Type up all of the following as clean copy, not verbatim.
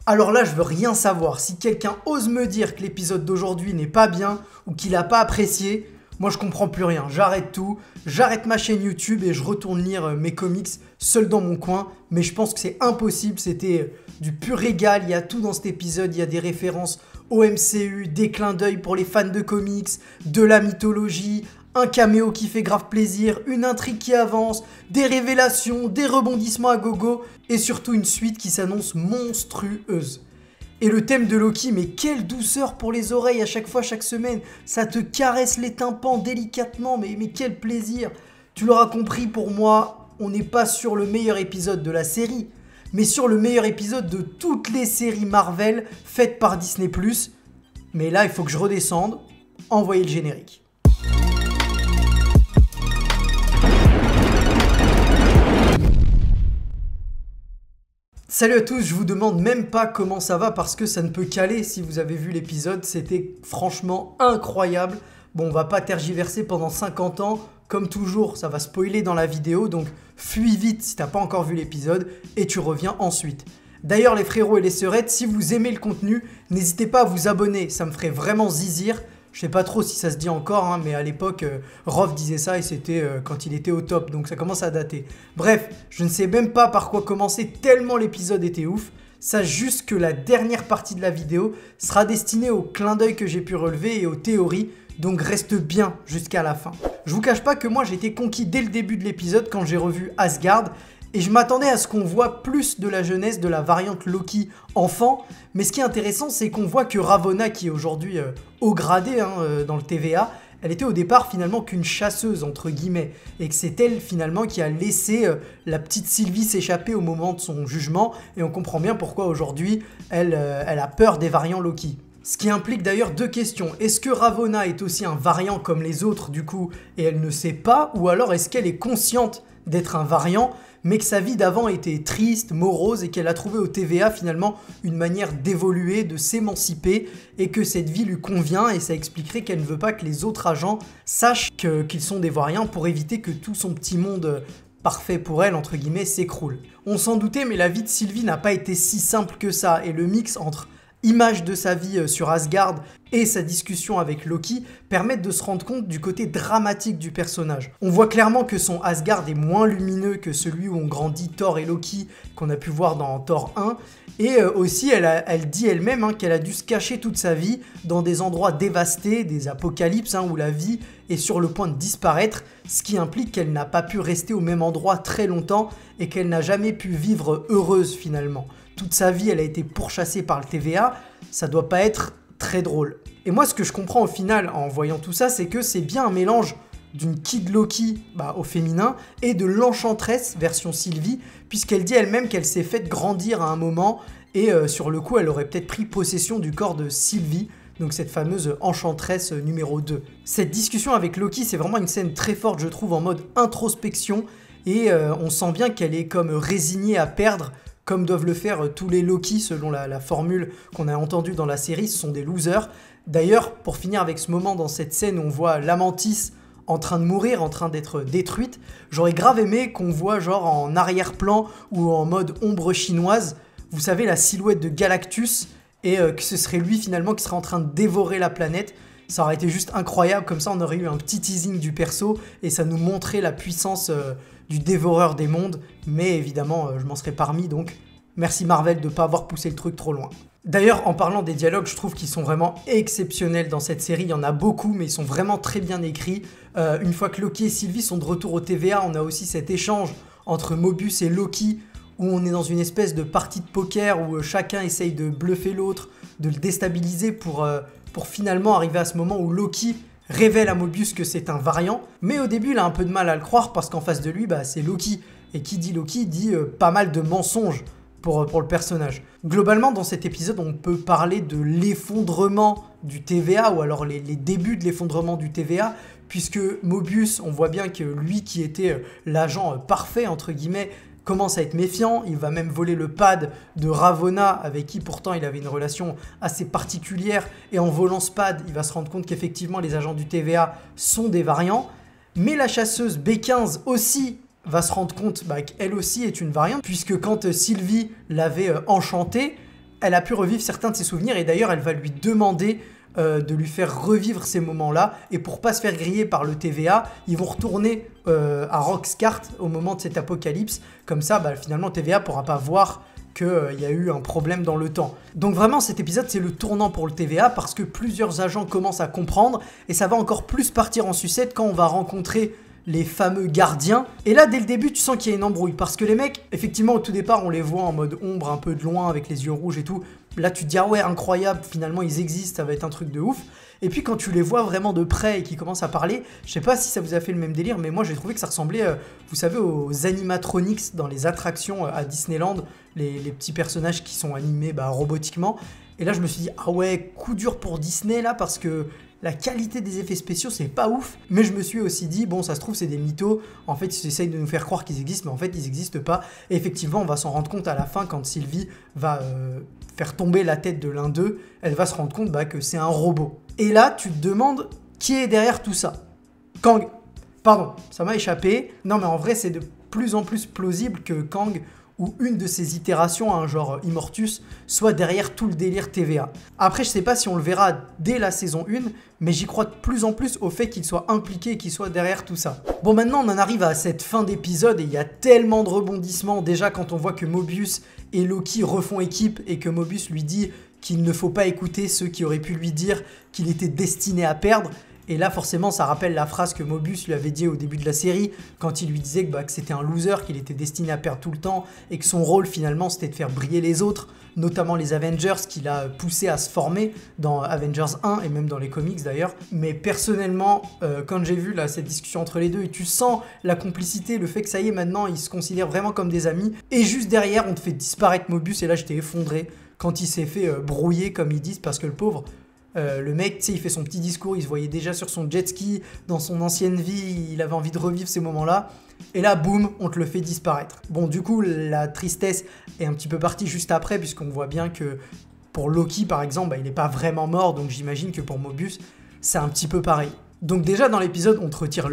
Alors là, je veux rien savoir. Si quelqu'un ose me dire que l'épisode d'aujourd'hui n'est pas bien ou qu'il n'a pas apprécié, moi je comprends plus rien. J'arrête tout, j'arrête ma chaîne YouTube et je retourne lire mes comics seul dans mon coin. Mais je pense que c'est impossible, c'était du pur régal. Il y a tout dans cet épisode, il y a des références au MCU, des clins d'œil pour les fans de comics, de la mythologie, un caméo qui fait grave plaisir, une intrigue qui avance, des révélations, des rebondissements à gogo et surtout une suite qui s'annonce monstrueuse. Et le thème de Loki, mais quelle douceur pour les oreilles à chaque fois, chaque semaine. Ça te caresse les tympans délicatement, mais quel plaisir. Tu l'auras compris, pour moi, on n'est pas sur le meilleur épisode de la série, mais sur le meilleur épisode de toutes les séries Marvel faites par Disney+. Mais là, il faut que je redescende. Envoyez le générique. Salut à tous, je vous demande même pas comment ça va parce que ça ne peut qu'aller. Si vous avez vu l'épisode, c'était franchement incroyable. Bon, on va pas tergiverser pendant 50 ans. Comme toujours, ça va spoiler dans la vidéo, donc fuis vite si t'as pas encore vu l'épisode et tu reviens ensuite. D'ailleurs les frérots et les sœurettes, si vous aimez le contenu, n'hésitez pas à vous abonner, ça me ferait vraiment zizir. Je sais pas trop si ça se dit encore, hein, mais à l'époque, Rof disait ça et c'était quand il était au top, donc ça commence à dater. Bref, je ne sais même pas par quoi commencer tellement l'épisode était ouf. Sache juste que la dernière partie de la vidéo sera destinée aux clins d'œil que j'ai pu relever et aux théories, donc reste bien jusqu'à la fin. Je vous cache pas que moi j'ai été conquis dès le début de l'épisode quand j'ai revu Asgard, et je m'attendais à ce qu'on voit plus de la jeunesse de la variante Loki enfant, mais ce qui est intéressant, c'est qu'on voit que Ravonna, qui est aujourd'hui haut gradé dans le TVA, elle était au départ finalement qu'une chasseuse, entre guillemets, et que c'est elle finalement qui a laissé la petite Sylvie s'échapper au moment de son jugement, et on comprend bien pourquoi aujourd'hui elle a peur des variants Loki. Ce qui implique d'ailleurs deux questions. Est-ce que Ravonna est aussi un variant comme les autres du coup, et elle ne sait pas, ou alors est-ce qu'elle est consciente d'être un variant, mais que sa vie d'avant était triste, morose et qu'elle a trouvé au TVA finalement une manière d'évoluer, de s'émanciper et que cette vie lui convient et ça expliquerait qu'elle ne veut pas que les autres agents sachent qu'ils sont des variants pour éviter que tout son petit monde parfait pour elle, entre guillemets, s'écroule. On s'en doutait, mais la vie de Sylvie n'a pas été si simple que ça et le mix entre image de sa vie sur Asgard et sa discussion avec Loki permettent de se rendre compte du côté dramatique du personnage. On voit clairement que son Asgard est moins lumineux que celui où ont grandi Thor et Loki qu'on a pu voir dans Thor 1 et aussi elle dit elle-même qu'elle a dû se cacher toute sa vie dans des endroits dévastés, des apocalypses où la vie est sur le point de disparaître, ce qui implique qu'elle n'a pas pu rester au même endroit très longtemps et qu'elle n'a jamais pu vivre heureuse finalement. Toute sa vie, elle a été pourchassée par le TVA, ça doit pas être très drôle. Et moi, ce que je comprends au final en voyant tout ça, c'est que c'est bien un mélange d'une Kid Loki au féminin et de l'Enchantress version Sylvie, puisqu'elle dit elle-même qu'elle s'est faite grandir à un moment et sur le coup, elle aurait peut-être pris possession du corps de Sylvie, donc cette fameuse Enchantress numéro 2. Cette discussion avec Loki, c'est vraiment une scène très forte, je trouve, en mode introspection, et on sent bien qu'elle est comme résignée à perdre, comme doivent le faire tous les Loki selon la formule qu'on a entendue dans la série, ce sont des losers. D'ailleurs, pour finir avec ce moment dans cette scène où on voit l'Amantis en train de mourir, en train d'être détruite, j'aurais grave aimé qu'on voit genre en arrière-plan ou en mode ombre chinoise, vous savez, la silhouette de Galactus, et que ce serait lui finalement qui serait en train de dévorer la planète. Ça aurait été juste incroyable, comme ça on aurait eu un petit teasing du perso et ça nous montrait la puissance du dévoreur des mondes, mais évidemment je m'en serais pas remis, donc merci Marvel de pas avoir poussé le truc trop loin. D'ailleurs, en parlant des dialogues, je trouve qu'ils sont vraiment exceptionnels dans cette série, il y en a beaucoup, mais ils sont vraiment très bien écrits. Une fois que Loki et Sylvie sont de retour au TVA, on a aussi cet échange entre Mobius et Loki, où on est dans une espèce de partie de poker où chacun essaye de bluffer l'autre, de le déstabiliser pour finalement arriver à ce moment où Loki révèle à Mobius que c'est un variant, mais au début il a un peu de mal à le croire parce qu'en face de lui c'est Loki, et qui dit Loki dit pas mal de mensonges pour le personnage. Globalement dans cet épisode on peut parler de l'effondrement du TVA, ou alors les débuts de l'effondrement du TVA, puisque Mobius, on voit bien que lui qui était l'agent parfait entre guillemets, commence à être méfiant, il va même voler le pad de Ravonna avec qui pourtant il avait une relation assez particulière, et en volant ce pad il va se rendre compte qu'effectivement les agents du TVA sont des variants, mais la chasseuse B15 aussi va se rendre compte qu'elle aussi est une variante, puisque quand Sylvie l'avait enchantée, elle a pu revivre certains de ses souvenirs et d'ailleurs elle va lui demander de lui faire revivre ces moments-là. Et pour pas se faire griller par le TVA, ils vont retourner à Roxcart au moment de cet apocalypse. Comme ça, finalement, TVA pourra pas voir qu'il y a eu un problème dans le temps. Donc vraiment, cet épisode, c'est le tournant pour le TVA parce que plusieurs agents commencent à comprendre et ça va encore plus partir en sucette quand on va rencontrer les fameux gardiens. Et là, dès le début, tu sens qu'il y a une embrouille parce que les mecs, effectivement, au tout départ, on les voit en mode ombre, un peu de loin, avec les yeux rouges et tout. Là, tu te dis, ah ouais, incroyable, finalement, ils existent, ça va être un truc de ouf. Et puis, quand tu les vois vraiment de près et qu'ils commencent à parler, je sais pas si ça vous a fait le même délire, mais moi, j'ai trouvé que ça ressemblait, vous savez, aux animatronics dans les attractions à Disneyland, les petits personnages qui sont animés robotiquement. Et là, je me suis dit, ah ouais, coup dur pour Disney, là, parce que la qualité des effets spéciaux, c'est pas ouf. Mais je me suis aussi dit, bon, ça se trouve, c'est des mythos. En fait, ils essayent de nous faire croire qu'ils existent, mais en fait, ils n'existent pas. Et effectivement, on va s'en rendre compte à la fin, quand Sylvie va faire tomber la tête de l'un d'eux, elle va se rendre compte que c'est un robot. Et là, tu te demandes qui est derrière tout ça. Kang. Pardon, ça m'a échappé. Non, mais en vrai, c'est de plus en plus plausible que Kang ou une de ses itérations, genre Immortus, soit derrière tout le délire TVA. Après, je sais pas si on le verra dès la saison 1, mais j'y crois de plus en plus au fait qu'il soit impliqué et qu'il soit derrière tout ça. Bon, maintenant, on en arrive à cette fin d'épisode et il y a tellement de rebondissements. Déjà, quand on voit que Mobius et Loki refont équipe et que Mobius lui dit qu'il ne faut pas écouter ceux qui auraient pu lui dire qu'il était destiné à perdre. Et là, forcément, ça rappelle la phrase que Mobius lui avait dit au début de la série, quand il lui disait que c'était un loser, qu'il était destiné à perdre tout le temps, et que son rôle, finalement, c'était de faire briller les autres, notamment les Avengers, qu'il a poussé à se former dans Avengers 1, et même dans les comics d'ailleurs. Mais personnellement, quand j'ai vu cette discussion entre les deux, et tu sens la complicité, le fait que ça y est, maintenant, ils se considèrent vraiment comme des amis, et juste derrière, on te fait disparaître Mobius, et là, j'étais effondré quand il s'est fait brouiller, comme ils disent, parce que le pauvre... le mec, tu sais, il fait son petit discours, il se voyait déjà sur son jet ski, dans son ancienne vie, il avait envie de revivre ces moments-là. Et là, boum, on te le fait disparaître. Bon, du coup, la tristesse est un petit peu partie juste après, puisqu'on voit bien que pour Loki, par exemple, il n'est pas vraiment mort, donc j'imagine que pour Mobius, c'est un petit peu pareil. Donc déjà, dans l'épisode, on te retire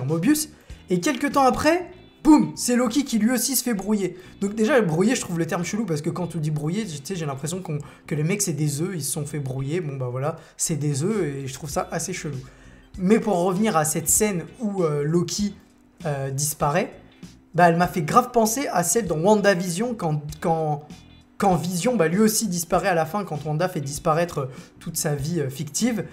Mobius, et quelques temps après... Boum, c'est Loki qui lui aussi se fait brouiller. Donc déjà, brouiller, je trouve le terme chelou parce que quand tu dis brouiller, tu sais, j'ai l'impression que les mecs, c'est des œufs, ils se sont fait brouiller. Bon, voilà, c'est des œufs et je trouve ça assez chelou. Mais pour revenir à cette scène où Loki disparaît, elle m'a fait grave penser à celle dans WandaVision quand Vision, lui aussi disparaît à la fin, quand Wanda fait disparaître toute sa vie fictive.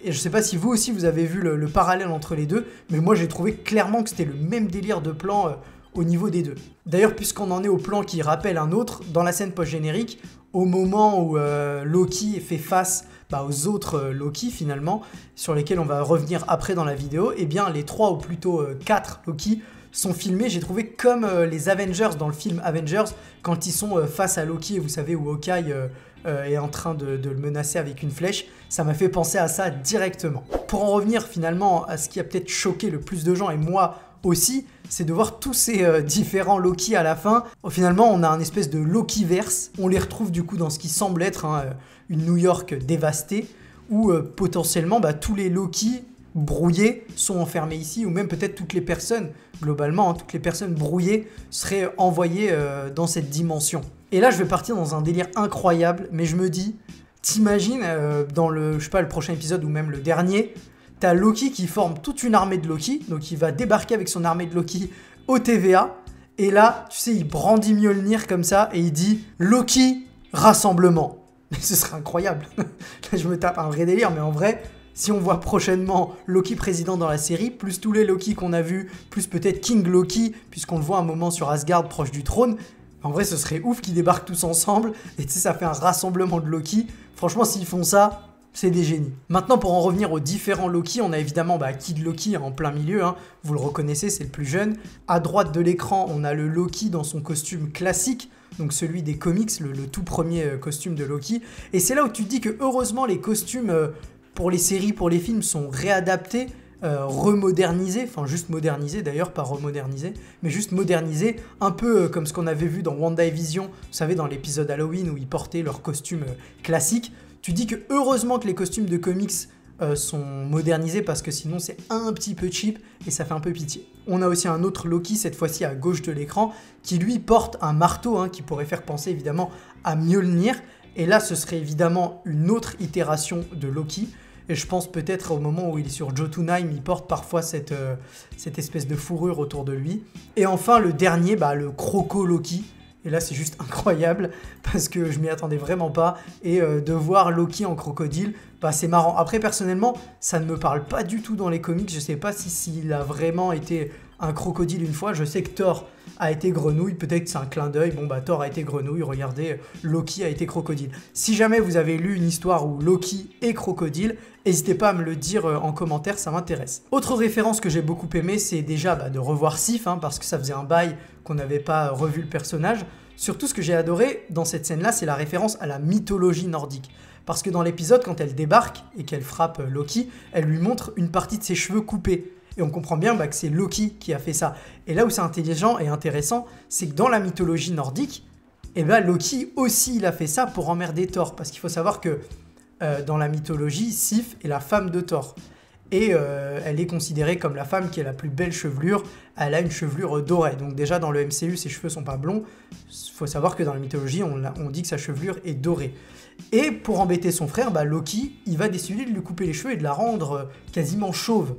Et je sais pas si vous aussi vous avez vu le parallèle entre les deux, mais moi j'ai trouvé clairement que c'était le même délire de plan au niveau des deux. D'ailleurs, puisqu'on en est au plan qui rappelle un autre, dans la scène post-générique, au moment où Loki fait face aux autres Loki finalement, sur lesquels on va revenir après dans la vidéo, et bien les 3 ou plutôt 4 Loki sont filmés, j'ai trouvé comme les Avengers dans le film Avengers, quand ils sont face à Loki, vous savez, où Hawkeye est en train de le menacer avec une flèche, ça m'a fait penser à ça directement. Pour en revenir finalement à ce qui a peut-être choqué le plus de gens, et moi aussi, c'est de voir tous ces différents Loki à la fin. Finalement, on a un espèce de Lokiverse, on les retrouve du coup dans ce qui semble être une New York dévastée, où potentiellement tous les Loki brouillés sont enfermés ici, ou même peut-être toutes les personnes, globalement, toutes les personnes brouillées seraient envoyées dans cette dimension. Et là, je vais partir dans un délire incroyable, mais je me dis, t'imagines dans le prochain épisode ou même le dernier, t'as Loki qui forme toute une armée de Loki, donc il va débarquer avec son armée de Loki au TVA, et là, tu sais, il brandit Mjolnir comme ça, et il dit « Loki, rassemblement ». Ce serait incroyable. Là, je me tape un vrai délire, mais en vrai... Si on voit prochainement Loki président dans la série, plus tous les Loki qu'on a vus, plus peut-être King Loki, puisqu'on le voit un moment sur Asgard proche du trône, en vrai ce serait ouf qu'ils débarquent tous ensemble, et tu sais ça fait un rassemblement de Loki. Franchement s'ils font ça, c'est des génies. Maintenant pour en revenir aux différents Loki, on a évidemment Kid Loki en plein milieu, vous le reconnaissez, c'est le plus jeune. À droite de l'écran, on a le Loki dans son costume classique, donc celui des comics, le tout premier costume de Loki. Et c'est là où tu te dis que heureusement les costumes... pour les séries, pour les films, sont réadaptés, remodernisés, enfin juste modernisés d'ailleurs, pas remodernisés, mais juste modernisés, un peu comme ce qu'on avait vu dans WandaVision, vous savez, dans l'épisode Halloween où ils portaient leurs costumes classiques. Tu dis que heureusement que les costumes de comics sont modernisés parce que sinon c'est un petit peu cheap et ça fait un peu pitié. On a aussi un autre Loki, cette fois-ci à gauche de l'écran, qui lui porte un marteau qui pourrait faire penser évidemment à Mjolnir. Et là, ce serait évidemment une autre itération de Loki. Et je pense peut-être au moment où il est sur Jotunheim, il porte parfois cette espèce de fourrure autour de lui. Et enfin, le dernier, le Croco Loki. Et là, c'est juste incroyable parce que je m'y attendais vraiment pas. Et de voir Loki en crocodile, c'est marrant. Après, personnellement, ça ne me parle pas du tout dans les comics. Je sais pas s'il a vraiment été un crocodile une fois. Je sais que Thor a été grenouille. Peut-être que c'est un clin d'œil. Thor a été grenouille. Regardez, Loki a été crocodile. Si jamais vous avez lu une histoire où Loki est crocodile, n'hésitez pas à me le dire en commentaire, ça m'intéresse. Autre référence que j'ai beaucoup aimé, c'est déjà de revoir Sif, parce que ça faisait un bail qu'on n'avait pas revu le personnage. Surtout, ce que j'ai adoré dans cette scène-là, c'est la référence à la mythologie nordique. Parce que dans l'épisode, quand elle débarque et qu'elle frappe Loki, elle lui montre une partie de ses cheveux coupés. Et on comprend bien que c'est Loki qui a fait ça. Et là où c'est intelligent et intéressant, c'est que dans la mythologie nordique, Loki aussi, il a fait ça pour emmerder Thor. Parce qu'il faut savoir que dans la mythologie, Sif est la femme de Thor. Et elle est considérée comme la femme qui a la plus belle chevelure. Elle a une chevelure dorée. Donc déjà, dans le MCU, ses cheveux sont pas blonds. Il faut savoir que dans la mythologie, on dit que sa chevelure est dorée. Et pour embêter son frère, Loki, il va décider de lui couper les cheveux et de la rendre quasiment chauve.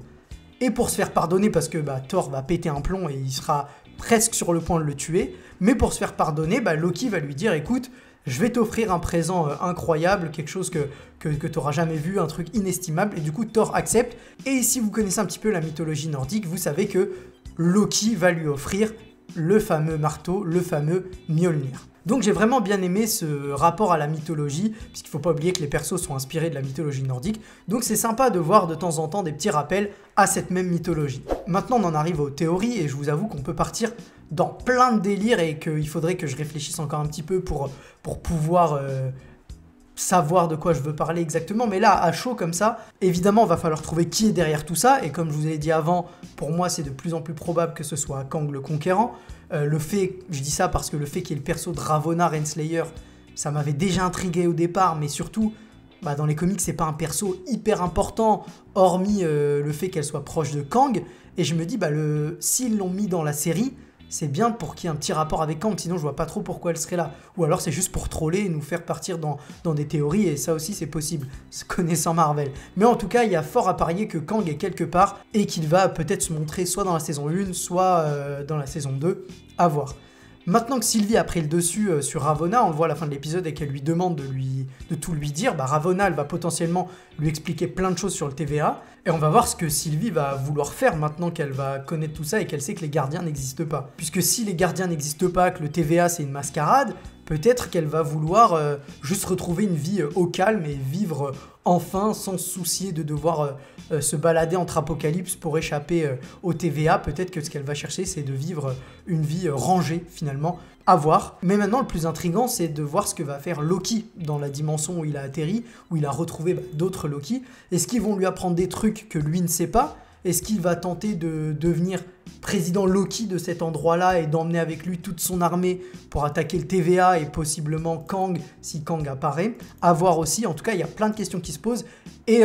Et pour se faire pardonner, parce que Thor va péter un plomb et il sera presque sur le point de le tuer, mais pour se faire pardonner, Loki va lui dire « Écoute, je vais t'offrir un présent incroyable, quelque chose que tu n'auras jamais vu, un truc inestimable. » Et du coup, Thor accepte. Et si vous connaissez un petit peu la mythologie nordique, vous savez que Loki va lui offrir le fameux marteau, le fameux Mjolnir. Donc j'ai vraiment bien aimé ce rapport à la mythologie, puisqu'il ne faut pas oublier que les persos sont inspirés de la mythologie nordique. Donc c'est sympa de voir de temps en temps des petits rappels à cette même mythologie. Maintenant on en arrive aux théories, et je vous avoue qu'on peut partir dans plein de délires et qu'il faudrait que je réfléchisse encore un petit peu pour pouvoir savoir de quoi je veux parler exactement. Mais là, à chaud comme ça, évidemment, il va falloir trouver qui est derrière tout ça. Et comme je vous ai dit avant, pour moi, c'est de plus en plus probable que ce soit Kang le Conquérant. Je dis ça parce que le fait qu'il y ait le perso de Ravonna Renslayer, ça m'avait déjà intrigué au départ, mais surtout, dans les comics, c'est pas un perso hyper important, hormis le fait qu'elle soit proche de Kang. Et je me dis, s'ils l'ont mis dans la série, c'est bien pour qu'il y ait un petit rapport avec Kang, sinon je vois pas trop pourquoi elle serait là. Ou alors c'est juste pour troller et nous faire partir dans des théories, et ça aussi c'est possible, connaissant Marvel. Mais en tout cas, il y a fort à parier que Kang est quelque part, et qu'il va peut-être se montrer soit dans la saison 1, soit dans la saison 2, à voir. Maintenant que Sylvie a pris le dessus sur Ravonna, on le voit à la fin de l'épisode et qu'elle lui demande de tout lui dire, Ravonna, elle va potentiellement lui expliquer plein de choses sur le TVA, et on va voir ce que Sylvie va vouloir faire maintenant qu'elle va connaître tout ça et qu'elle sait que les gardiens n'existent pas. Puisque si les gardiens n'existent pas, que le TVA c'est une mascarade, peut-être qu'elle va vouloir juste retrouver une vie au calme et vivre enfin sans se soucier de devoir se balader entre apocalypses pour échapper au TVA. Peut-être que ce qu'elle va chercher, c'est de vivre une vie rangée finalement, à voir. Mais maintenant, le plus intriguant, c'est de voir ce que va faire Loki dans la dimension où il a atterri, où il a retrouvé d'autres Loki. Est-ce qu'ils vont lui apprendre des trucs que lui ne sait pas ? Est-ce qu'il va tenter de devenir président Loki de cet endroit-là et d'emmener avec lui toute son armée pour attaquer le TVA et possiblement Kang, si Kang apparaît? À voir aussi. En tout cas, il y a plein de questions qui se posent et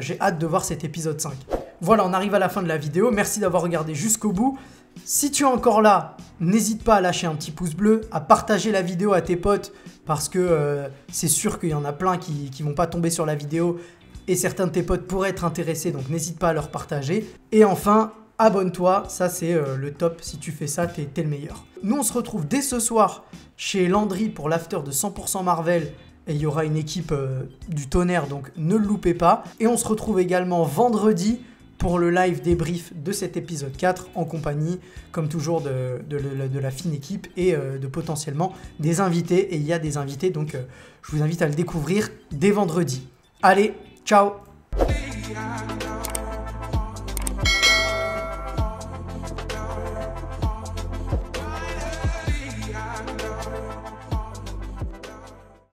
j'ai hâte de voir cet épisode 5. Voilà, on arrive à la fin de la vidéo. Merci d'avoir regardé jusqu'au bout. Si tu es encore là, n'hésite pas à lâcher un petit pouce bleu, à partager la vidéo à tes potes parce que c'est sûr qu'il y en a plein qui vont pas tomber sur la vidéo et certains de tes potes pourraient être intéressés, donc n'hésite pas à leur partager. Et enfin, abonne-toi, ça c'est le top, si tu fais ça, t'es le meilleur. Nous on se retrouve dès ce soir chez Landry pour l'after de 100% Marvel, et il y aura une équipe du tonnerre, donc ne le loupez pas. Et on se retrouve également vendredi pour le live débrief de cet épisode 4, en compagnie, comme toujours, de la fine équipe et de potentiellement des invités. Et il y a des invités, donc je vous invite à le découvrir dès vendredi. Allez, ciao!